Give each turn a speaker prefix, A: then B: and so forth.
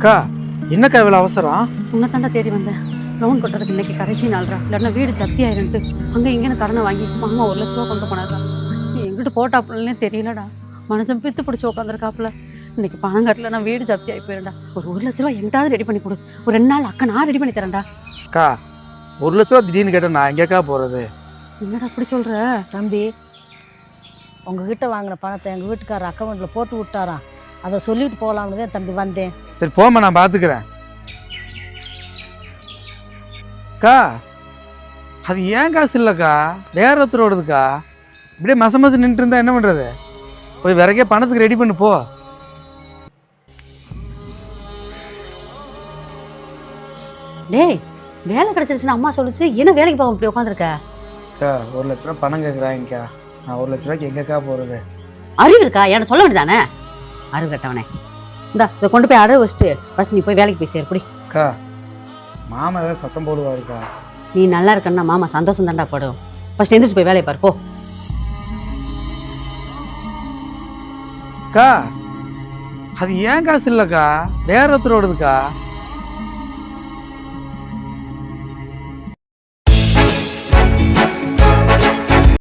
A: அக்கா என்னக்கா இவ்வளோ அவசரம்?
B: உன்னை தாண்டா தேடி வந்தேன். லோன் கொட்டுறதுக்கு இன்னைக்கு கடைசி நாள்ரா. இல்லைன்னா வீடு ஜப்தி ஆயிருந்துட்டு அங்கே இங்கேன்னு கடனை வாங்கி மாமா 1,00,000 கொண்டு போனாக்கா. நீ எங்கிட்ட போட்டாப்புலன்னே தெரியலடா. மனுஷன் பித்து பிடிச்சி உட்காந்துருக்காப்புல. இன்னைக்கு பணம் கட்டல நான் வீடு ஜப்தி ஆகி போயிருந்தா. ஒரு 1,00,000 எங்கிட்டாவது ரெடி பண்ணி கொடு. ஒரு 2 நாள் அக்கா நான் ரெடி பண்ணி தரேன்டா.
A: அக்கா 1,00,000 திடீர்னு கேட்டால் நான் எங்கேக்கா போகிறது?
B: என்னடா அப்படி சொல்ற?
C: தம்பி, உங்ககிட்ட வாங்கின பணத்தை எங்கள் வீட்டுக்காரர் அக்கௌண்ட்டில் போட்டு விட்டாராம். அதை சொல்லிட்டு போகலாம்னு தான் தம்பி வந்தேன்.
A: சரி போமா, நான் பார்த்துக்கிறேன். அக்கா அது ஏன் காசு இல்லைக்கா, வேற ஒருத்தரோடதுக்கா. இப்படியே மச நின்றுட்டு இருந்தா என்ன பண்ணுறது? போய் விறகே பணத்துக்கு ரெடி பண்ணு போ.
B: டேய், வேலை கிடைச்சிருச்சுன்னு அம்மா சொல்லிச்சு. என்ன வேலைக்கு போக இப்படி உட்காந்துருக்க?
A: அக்கா 1,00,000 பணம் கேட்குறாங்கக்கா. நான் 1,00,000 எங்கக்கா போகிறது?
B: அறிவு இருக்கா? என்ன சொல்ல வேண்டியதானே? அறிவு கட்டவனே. இதை கொண்டு போய் அடகு வச்சுட்டு ஃபர்ஸ்ட் நீ போய் வேலைக்கு போய் சேர்ப்படி.
A: அக்கா மாமா ஏதாவது சத்தம் போடுவாருக்கா.
B: நீ நல்லா இருக்கன்னா மாமா சந்தோஷம் தாண்டா படும். ஃபர்ஸ்ட் எந்திரிச்சு போய் வேலையை பாரு போ.
A: அக்கா அது ஏன் காசு இல்லைக்கா, வேற ஒருத்தரோடதுக்கா.